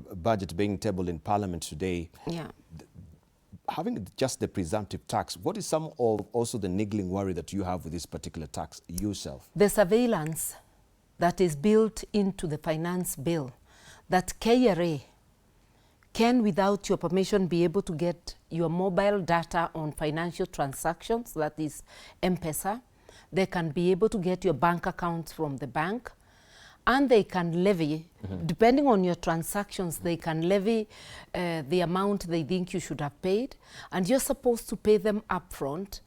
budget being tabled in Parliament today, having just the presumptive tax, what is some of also the niggling worry that you have with this particular tax yourself? The surveillance that is built into the finance bill, that KRA can, without your permission, be able to get your mobile data on financial transactions, that is M-Pesa. They can be able to get your bank accounts from the bank, and they can levy, depending on your transactions, they can levy the amount they think you should have paid, and you're supposed to pay them upfront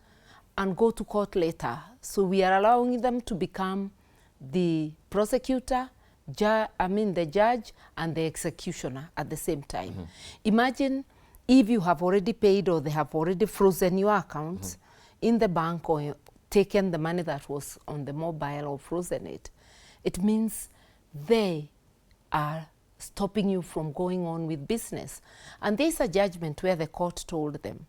and go to court later. So we are allowing them to become the prosecutor, the judge and the executioner at the same time. Imagine if you have already paid or they have already frozen your accounts in the bank or taken the money that was on the mobile or frozen it. It means they are stopping you from going on with business. And there's a judgment where the court told them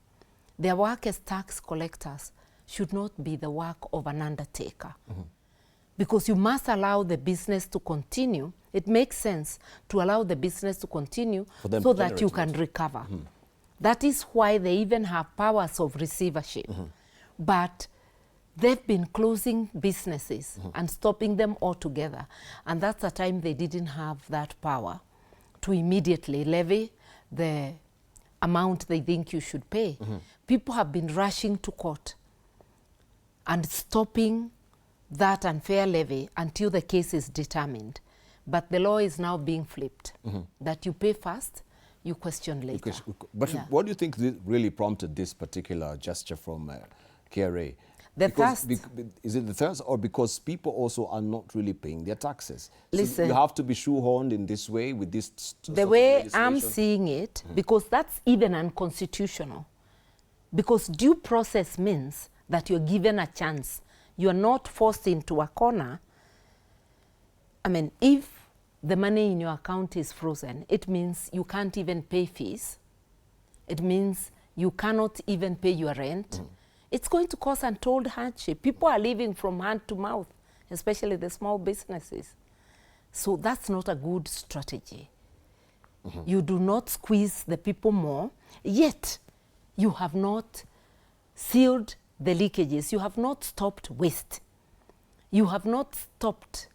their work as tax collectors should not be the work of an undertaker. Because you must allow the business to continue. It makes sense to allow the business to continue so that you can recover. That is why they even have powers of receivership. But they've been closing businesses and stopping them altogether. And that's the time they didn't have that power to immediately levy the amount they think you should pay. People have been rushing to court and stopping that unfair levy until the case is determined. But the law is now being flipped, that you pay first, you question later. But what do you think really prompted this particular gesture from KRA? Is it the thirst, or because people also are not really paying their taxes? Listen, so you have to be shoehorned in this way with this the way I'm seeing it, because that's even unconstitutional. Because due process means that you're given a chance. You are not forced into a corner. I mean, if the money in your account is frozen, it means you can't even pay fees. It means you cannot even pay your rent. It's going to cause untold hardship. People are living from hand to mouth, especially the small businesses. So that's not a good strategy. You do not squeeze the people more, yet you have not sealed the leakages. You have not stopped waste. You have not stopped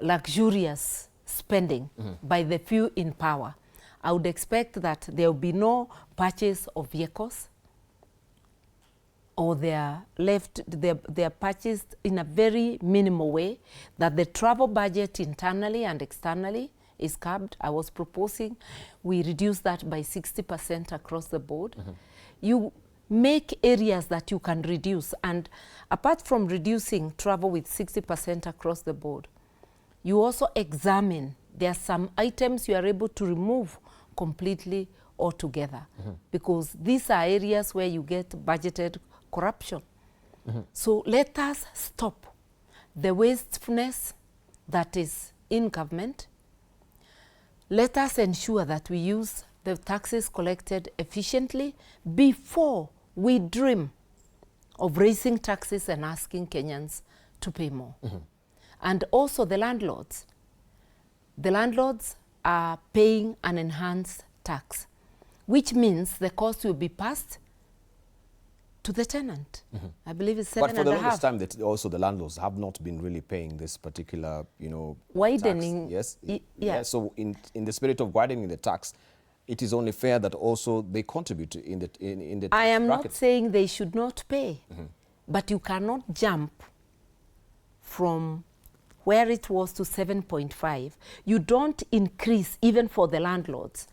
luxurious spending by the few in power. I would expect that there will be no purchase of vehicles, or they are purchased in a very minimal way, that the travel budget internally and externally is capped. I was proposing we reduce that by 60% across the board. You make areas that you can reduce, and apart from reducing travel with 60% across the board, you also examine, there are some items you are able to remove completely altogether, because these are areas where you get budgeted corruption. So let us stop the wastefulness that is in government. Let us ensure that we use the taxes collected efficiently before we dream of raising taxes and asking Kenyans to pay more. And also the landlords. The landlords are paying an enhanced tax, which means the cost will be passed to the tenant. I believe it's 7.5. But for the longest time, that also the landlords have not been really paying this particular, widening. Tax. Yes. So in the spirit of widening the tax, it is only fair that also they contribute in the tax I am bracket. not saying they should not pay, but you cannot jump from where it was to 7.5. You don't increase even for the landlords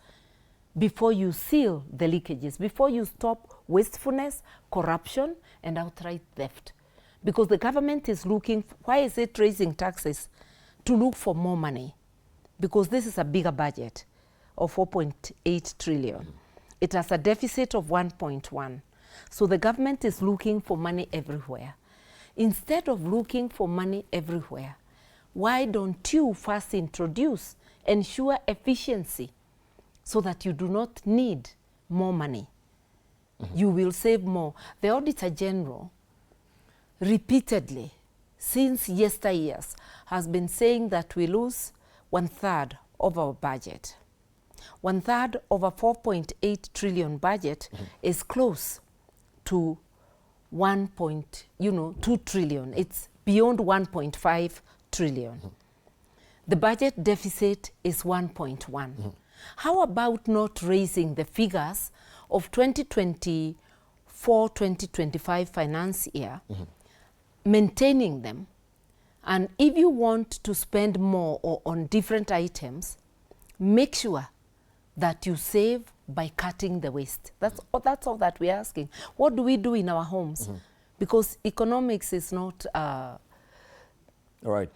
before you seal the leakages, before you stop wastefulness, corruption, and outright theft. Because the government is looking, why is it raising taxes? To look for more money. Because this is a bigger budget of 4.8 trillion. It has a deficit of 1.1. So the government is looking for money everywhere. Instead of looking for money everywhere, why don't you first ensure efficiency so that you do not need more money? You will save more. The Auditor General repeatedly, since yesteryears, has been saying that we lose 1/3 of our budget. 1/3 of a 4.8 trillion budget is close to 2 trillion. It's beyond 1.5 trillion. The budget deficit is 1.1. How about not raising the figures of 2024-2025 finance year, maintaining them, and if you want to spend more or on different items, make sure that you save by cutting the waste. That's all that we're asking. What do we do in our homes? Because economics is not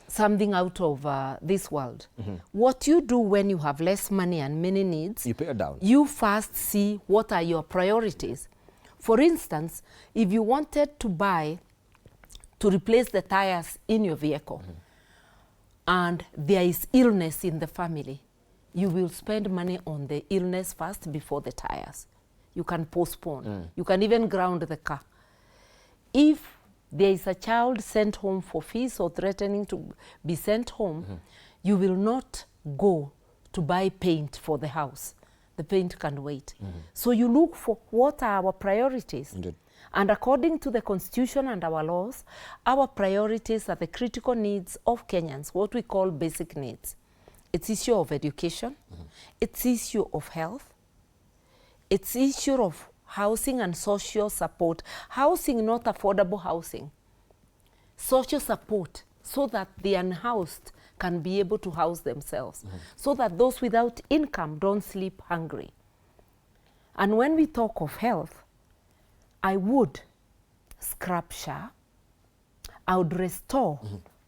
something out of this world. What you do when you have less money and many needs, you pay it down. You first see what are your priorities. For instance, if you wanted to replace the tires in your vehicle, and there is illness in the family, you will spend money on the illness first before the tires. You can postpone. You can even ground the car. If there is a child sent home for fees or threatening to be sent home, you will not go to buy paint for the house. The paint can wait. So you look for what are our priorities. Indeed. And according to the Constitution and our laws, our priorities are the critical needs of Kenyans, what we call basic needs. It's issue of education, it's issue of health, it's issue of housing and social support. Housing, not affordable housing. Social support, so that the unhoused can be able to house themselves, so that those without income don't sleep hungry. And when we talk of health, I would scrap SHA, I would restore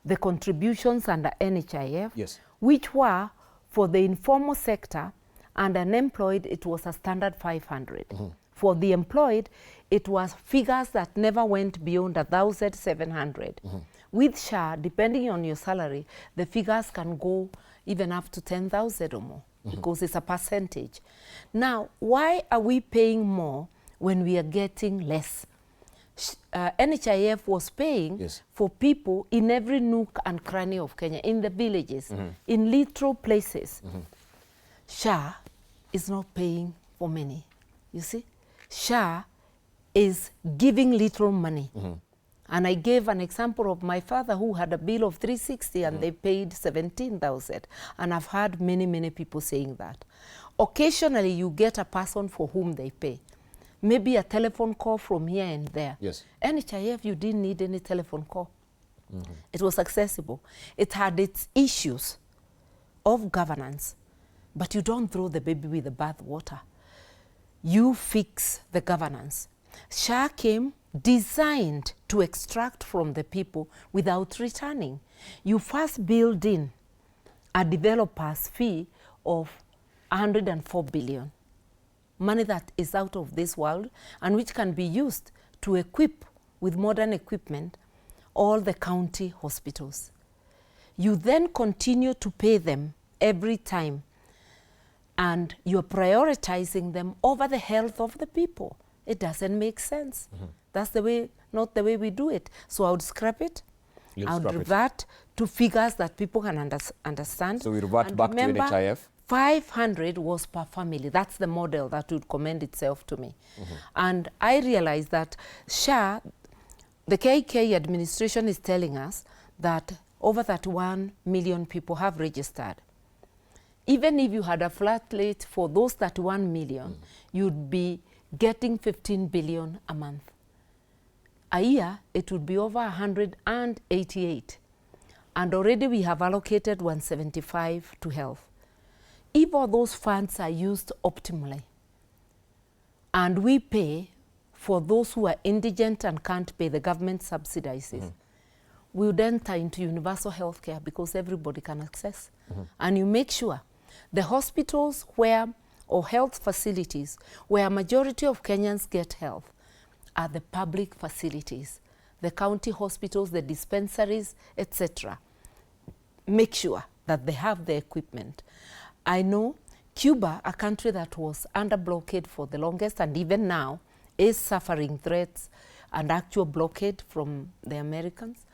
the contributions under NHIF, yes, which were for the informal sector and unemployed, it was a standard 500. For the employed, it was figures that never went beyond 1,700. With SHA, depending on your salary, the figures can go even up to 10,000 or more, because it's a percentage. Now, why are we paying more when we are getting less? NHIF was paying for people in every nook and cranny of Kenya, in the villages, in little places. SHA is not paying for many, you see? SHA is giving little money. And I gave an example of my father who had a bill of 360 and they paid 17,000. And I've heard many, many people saying that. Occasionally you get a person for whom they pay. Maybe a telephone call from here and there. Yes. NHIF, you didn't need any telephone call. It was accessible. It had its issues of governance, but you don't throw the baby with the bathwater. You fix the governance. SHA came designed to extract from the people without returning. You first build in a developer's fee of 104 billion. Money that is out of this world and which can be used to equip with modern equipment all the county hospitals. You then continue to pay them every time, and you're prioritizing them over the health of the people. It doesn't make sense. That's the way, not the way we do it. So I would scrap it. I would revert to figures that people can understand. So we revert back to NHIF? 500 was per family. That's the model that would commend itself to me. And I realized that SHA, the KK administration is telling us that over 31 million people have registered. Even if you had a flat rate for those 31 million, you'd be getting 15 billion a month. A year, it would be over 188. And already we have allocated 175 to health. If all those funds are used optimally, and we pay for those who are indigent and can't pay, the government subsidizes, we would enter into universal health care because everybody can access. And you make sure the hospitals where, or health facilities where a majority of Kenyans get health are the public facilities, the county hospitals, the dispensaries, etc. Make sure that they have the equipment. I know Cuba, a country that was under blockade for the longest and even now is suffering threats and actual blockade from the Americans.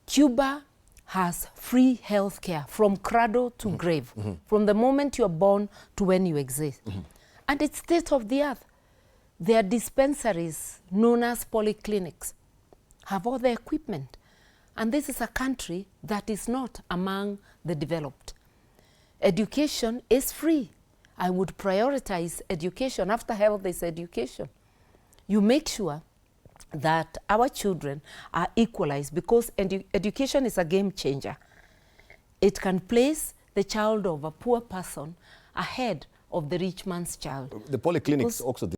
Cuba has free health care from cradle to grave, from the moment you are born to when you exist. And it's state of the art. Their dispensaries, known as polyclinics, have all the equipment. And this is a country that is not among the developed. Education is free. I would prioritize education. After health is education. You make sure that our children are equalized, because education is a game changer. It can place the child of a poor person ahead of the rich man's child. The polyclinics also